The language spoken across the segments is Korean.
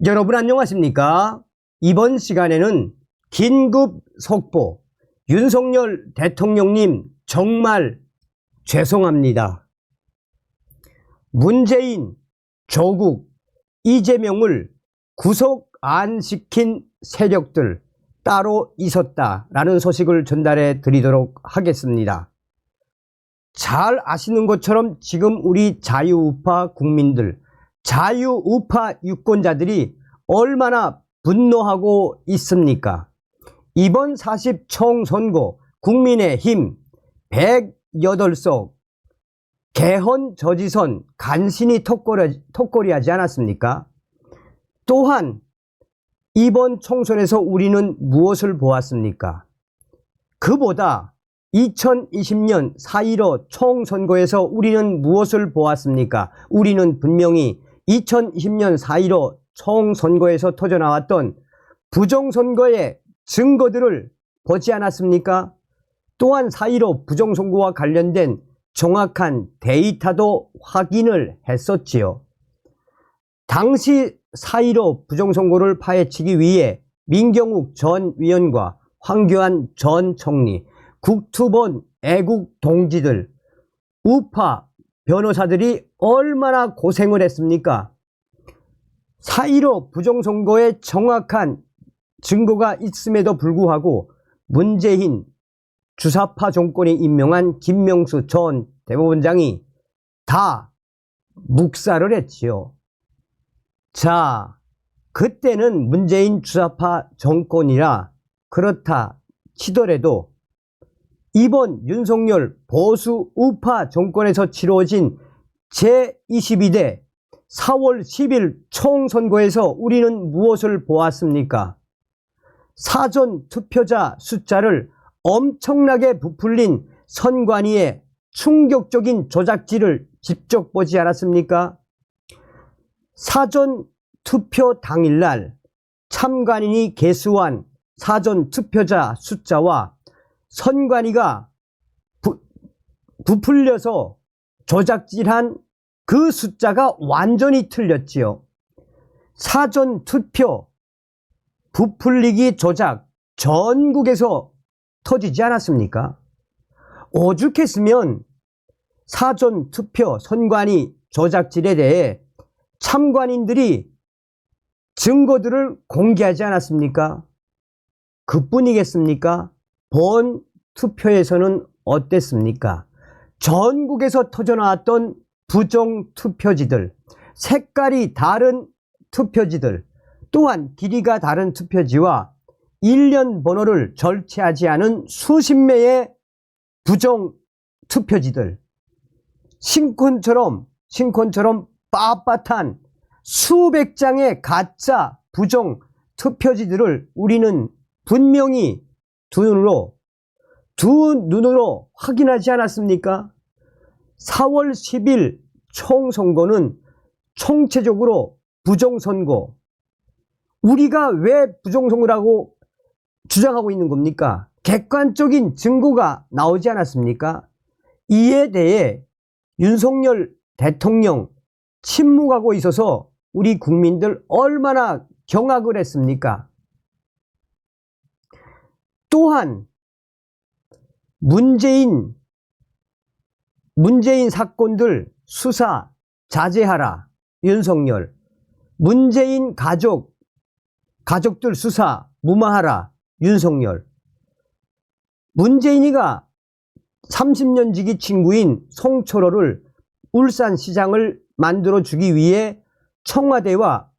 여러분 안녕하십니까? 이번 시간에는 긴급 속보, 윤석열 대통령님 정말 죄송합니다. 문재인, 조국, 이재명을 구속 안 시킨 세력들 따로 있었다라는 소식을 전달해 드리도록 하겠습니다. 잘 아시는 것처럼 지금 우리 자유우파 국민들, 자유우파 유권자들이 얼마나 분노하고 있습니까? 이번 40 총선거 국민의힘 108석 개헌 저지선 간신히 턱걸이하지 않았습니까? 또한 이번 총선에서 우리는 무엇을 보았습니까? 그보다 2020년 4.15 총선거에서 우리는 무엇을 보았습니까? 우리는 분명히 2020년 4.15 총선거에서 터져나왔던 부정선거의 증거들을 보지 않았습니까? 또한 4.15 부정선거와 관련된 정확한 데이터도 확인을 했었지요. 당시 4.15 부정선거를 파헤치기 위해 민경욱 전 위원과 황교안 전 총리, 국투본 애국 동지들, 우파 변호사들이 얼마나 고생을 했습니까? 4.15 부정선거의 정확한 증거가 있음에도 불구하고 문재인 주사파 정권이 임명한 김명수 전 대법원장이 다 묵살을 했지요. 자, 그때는 문재인 주사파 정권이라 그렇다 치더라도 이번 윤석열 보수 우파 정권에서 치러진 제22대 4월 10일 총선거에서 우리는 무엇을 보았습니까? 사전 투표자 숫자를 엄청나게 부풀린 선관위의 충격적인 조작질을 직접 보지 않았습니까? 사전 투표 당일날 참관인이 개수한 사전 투표자 숫자와 선관위가 부풀려서 조작질한 그 숫자가 완전히 틀렸지요. 사전 투표 부풀리기 조작 전국에서 터지지 않았습니까? 오죽했으면 사전 투표 선관위 조작질에 대해 참관인들이 증거들을 공개하지 않았습니까? 그뿐이겠습니까? 본 투표에서는 어땠습니까? 전국에서 터져나왔던 부정투표지들, 색깔이 다른 투표지들, 또한 길이가 다른 투표지와 일련 번호를 절체하지 않은 수십 매의 부정투표지들, 신콘처럼 빳빳한 수백 장의 가짜 부정투표지들을 우리는 분명히 두 눈으로 확인하지 않았습니까? 4월 10일 총선거는 총체적으로 부정선거. 우리가 왜 부정선거라고 주장하고 있는 겁니까? 객관적인 증거가 나오지 않았습니까? 이에 대해 윤석열 대통령 침묵하고 있어서 우리 국민들 얼마나 경악을 했습니까? 또한 문재인 사건들 수사 자제하라 윤석열, 문재인 가족들 수사 무마하라 윤석열, 문재인이가 30년 지기 친구인 송철호를 울산시장을 만들어주기 위해 청와대와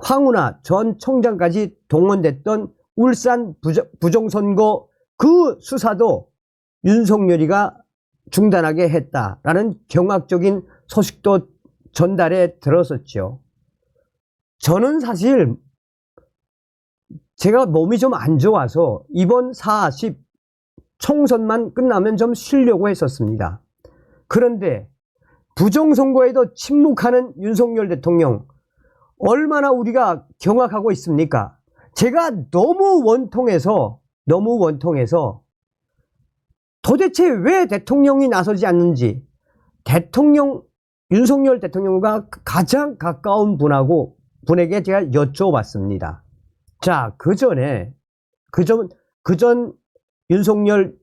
황운하 전 총장까지 동원됐던 울산 부정선거 그 수사도 윤석열이가 중단하게 했다라는 경악적인 소식도 전달해 들었었죠. 저는 사실 제가 몸이 좀 안 좋아서 이번 40 총선만 끝나면 좀 쉬려고 했었습니다. 그런데 부정선거에도 침묵하는 윤석열 대통령, 얼마나 우리가 경악하고 있습니까? 제가 너무 원통해서 도대체 왜 대통령이 나서지 않는지, 윤석열 대통령과 가장 가까운 분하고 분에게 제가 여쭤봤습니다. 자, 그 전 윤석열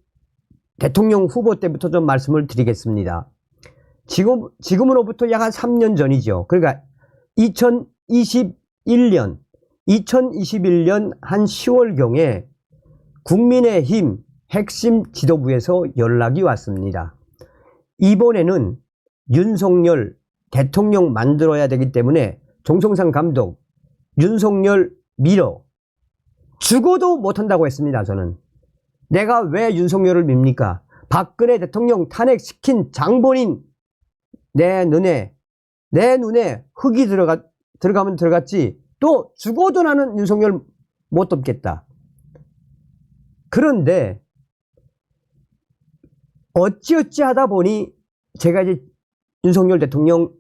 대통령 후보 때부터 좀 말씀을 드리겠습니다. 지금으로부터 약 한 3년 전이죠. 그러니까 2021년 한 10월경에 국민의힘 핵심 지도부에서 연락이 왔습니다. 이번에는 윤석열 대통령 만들어야 되기 때문에 정성상 감독 윤석열 밀어 죽어도 못한다고 했습니다. 저는 내가 왜 윤석열을 밉니까? 박근혜 대통령 탄핵시킨 장본인 내 눈에 흙이 들어가면 들어갔지 또 죽어도 나는 윤석열 못 덮겠다. 그런데 어찌어찌 하다 보니 제가 이제 윤석열 대통령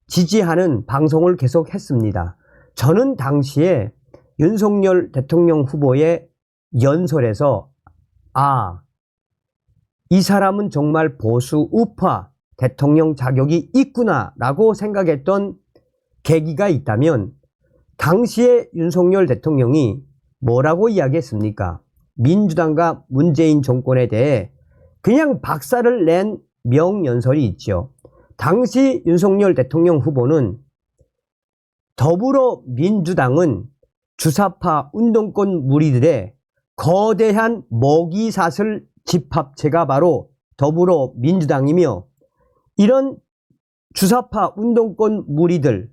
지지하는 방송을 계속 했습니다. 저는 당시에 윤석열 대통령 후보의 연설에서 이 사람은 정말 보수 우파 대통령 자격이 있구나 라고 생각했던 계기가 있다면 당시에 윤석열 대통령이 뭐라고 이야기했습니까? 민주당과 문재인 정권에 대해 그냥 박살을 낸 명연설이 있죠. 당시 윤석열 대통령 후보는 더불어민주당은 주사파 운동권 무리들의 거대한 먹이사슬 집합체가 바로 더불어민주당이며 이런 주사파 운동권 무리들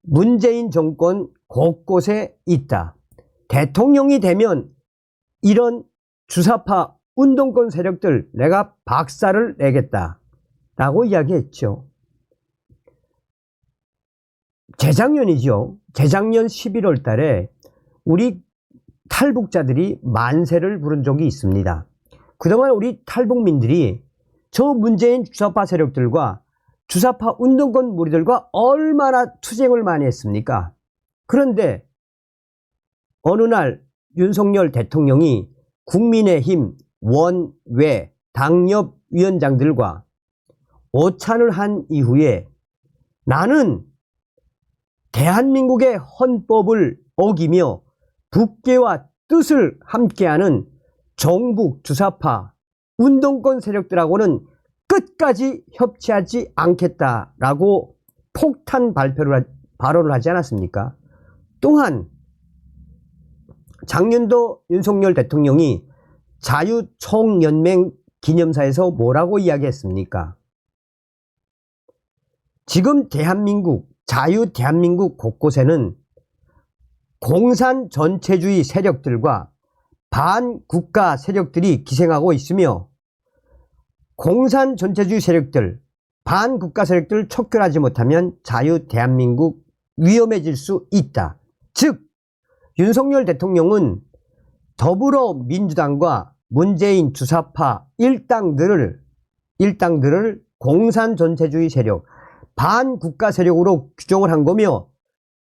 문재인 정권 곳곳에 있다. 대통령이 되면 이런 주사파 운동권 세력들 내가 박살을 내겠다 라고 이야기했죠. 재작년이죠. 재작년 11월 달에 우리 탈북자들이 만세를 부른 적이 있습니다. 그동안 우리 탈북민들이 저 문재인 주사파 세력들과 주사파 운동권 무리들과 얼마나 투쟁을 많이 했습니까? 그런데 어느 날 윤석열 대통령이 국민의힘 원외 당협위원장들과 오찬을 한 이후에 나는 대한민국의 헌법을 어기며 국회와 뜻을 함께하는 정북 주사파 운동권 세력들하고는 끝까지 협치하지 않겠다라고 폭탄 발언을 하지 않았습니까? 또한 작년도 윤석열 대통령이 자유총연맹 기념사에서 뭐라고 이야기했습니까? 지금 자유 대한민국 곳곳에는 공산 전체주의 세력들과 반국가 세력들이 기생하고 있으며 공산 전체주의 세력들, 반국가 세력들을 척결하지 못하면 자유 대한민국 위험해질 수 있다. 즉 윤석열 대통령은 더불어민주당과 문재인 주사파 일당들을 공산 전체주의 세력, 반국가 세력으로 규정을 한 거며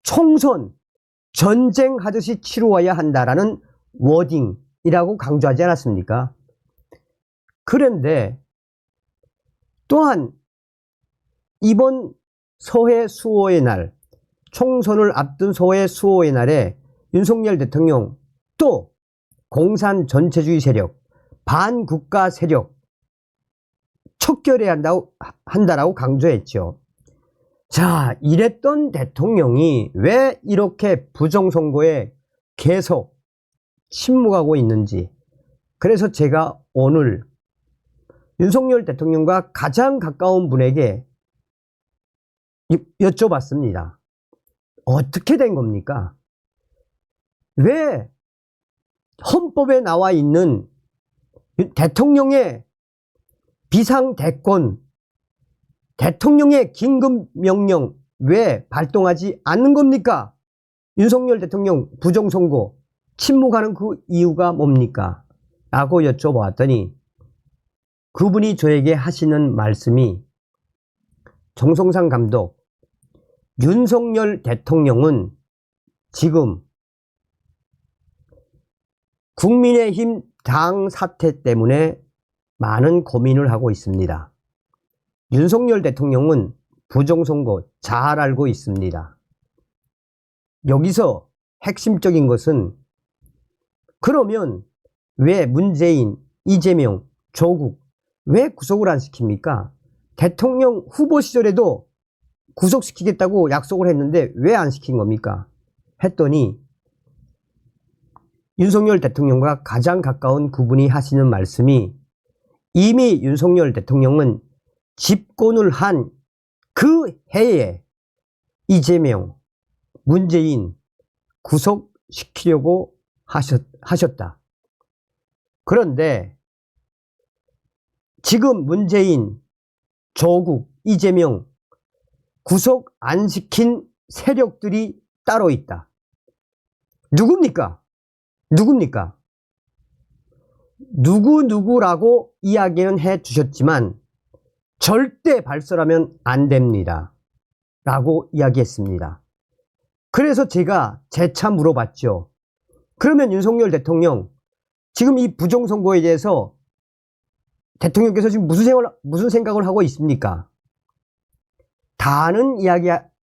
총선, 전쟁하듯이 치루어야 한다라는 워딩이라고 강조하지 않았습니까? 그런데 또한 이번 서해 수호의 날, 총선을 앞둔 서해 수호의 날에 윤석열 대통령 또 공산 전체주의 세력, 반국가 세력 척결해야 한다라고 강조했죠. 자, 이랬던 대통령이 왜 이렇게 부정선거에 계속 침묵하고 있는지, 그래서 제가 오늘 윤석열 대통령과 가장 가까운 분에게 여쭤봤습니다. 어떻게 된 겁니까? 왜 헌법에 나와 있는 대통령의 비상대권, 대통령의 긴급명령 왜 발동하지 않는 겁니까? 윤석열 대통령 부정선거 침묵하는 그 이유가 뭡니까? 라고 여쭤봤더니 그분이 저에게 하시는 말씀이, 정성상 감독, 윤석열 대통령은 지금 국민의힘 당 사태 때문에 많은 고민을 하고 있습니다. 윤석열 대통령은 부정선거 잘 알고 있습니다. 여기서 핵심적인 것은 그러면 왜 문재인, 이재명, 조국 왜 구속을 안 시킵니까? 대통령 후보 시절에도 구속시키겠다고 약속을 했는데 왜 안 시킨 겁니까? 했더니 윤석열 대통령과 가장 가까운 그분이 하시는 말씀이 이미 윤석열 대통령은 집권을 한 그 해에 이재명, 문재인 구속시키려고 하셨다. 그런데 지금 문재인, 조국, 이재명 구속 안 시킨 세력들이 따로 있다. 누굽니까? 누구라고 이야기는 해 주셨지만 절대 발설하면 안 됩니다. 라고 이야기했습니다. 그래서 제가 재차 물어봤죠. 그러면 윤석열 대통령 지금 이 부정선거에 대해서 대통령께서 지금 무슨 생각을 하고 있습니까? 다는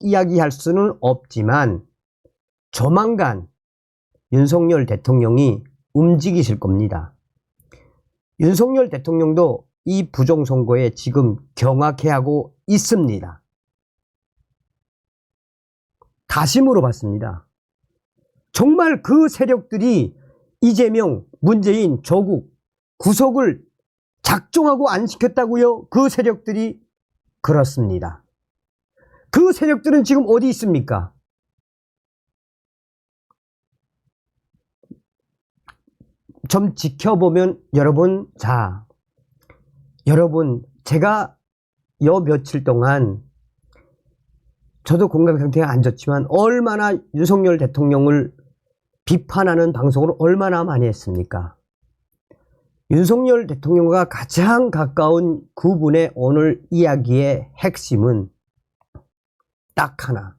이야기할 수는 없지만 조만간 윤석열 대통령이 움직이실 겁니다. 윤석열 대통령도 이 부정선거에 지금 경악해하고 있습니다. 다시 물어봤습니다. 정말 그 세력들이 이재명, 문재인, 조국 구속을 작정하고 안 시켰다고요? 그 세력들이 그렇습니다. 그 세력들은 지금 어디 있습니까? 좀 지켜보면 여러분, 제가 요 며칠 동안 저도 건강 상태가 안 좋지만 얼마나 윤석열 대통령을 비판하는 방송을 얼마나 많이 했습니까? 윤석열 대통령과 가장 가까운 그분의 오늘 이야기의 핵심은 딱 하나.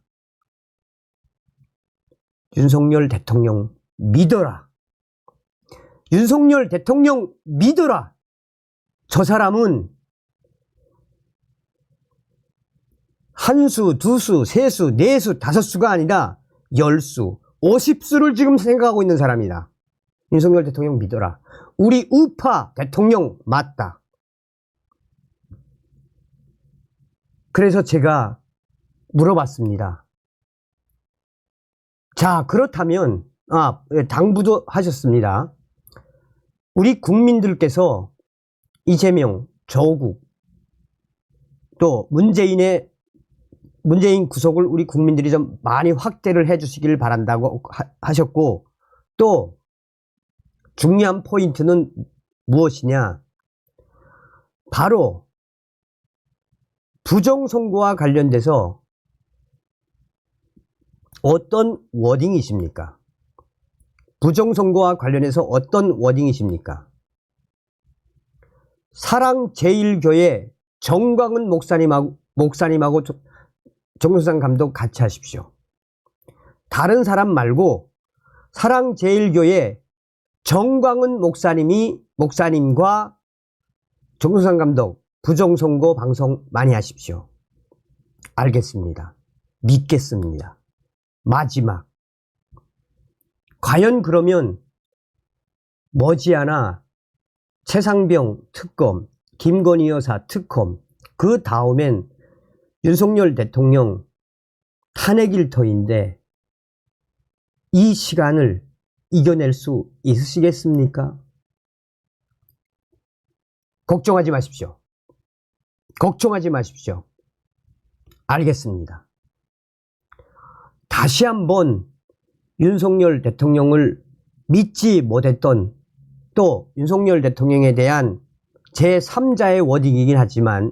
윤석열 대통령 믿어라. 윤석열 대통령 믿어라. 저 사람은 한 수, 두 수, 세 수, 네 수, 다섯 수가 아니라 10수, 50수를 지금 생각하고 있는 사람이다. 윤석열 대통령 믿어라. 우리 우파 대통령 맞다. 그래서 제가 물어봤습니다. 자, 그렇다면 당부도 하셨습니다. 우리 국민들께서 이재명, 조국 또 문재인 구속을 우리 국민들이 좀 많이 확대를 해주시길 바란다고 하셨고, 또 중요한 포인트는 무엇이냐? 바로 부정선거와 관련돼서 어떤 워딩이십니까? 부정선거와 관련해서 어떤 워딩이십니까? 사랑제일교회 정광훈 목사님하고 정수상 감독 같이 하십시오. 다른 사람 말고 사랑제일교회 정광훈 목사님과 정수상 감독 부정선거 방송 많이 하십시오. 알겠습니다. 믿겠습니다. 마지막. 과연 그러면 머지않아 최상병 특검, 김건희 여사 특검, 그 다음엔 윤석열 대통령 탄핵 일터인데 이 시간을 이겨낼 수 있으시겠습니까? 걱정하지 마십시오. 걱정하지 마십시오. 알겠습니다. 다시 한번 윤석열 대통령을 믿지 못했던, 또 윤석열 대통령에 대한 제3자의 워딩이긴 하지만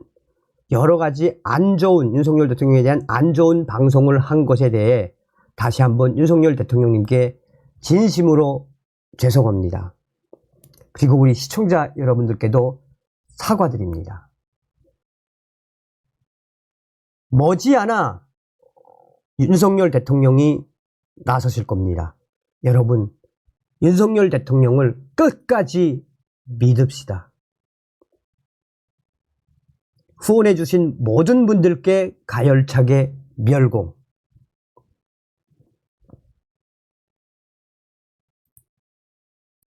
여러 가지 안 좋은, 윤석열 대통령에 대한 안 좋은 방송을 한 것에 대해 다시 한번 윤석열 대통령님께 진심으로 죄송합니다. 그리고 우리 시청자 여러분들께도 사과드립니다. 머지않아 윤석열 대통령이 나서실 겁니다. 여러분, 윤석열 대통령을 끝까지 믿읍시다. 후원해주신 모든 분들께 가열차게 멸공.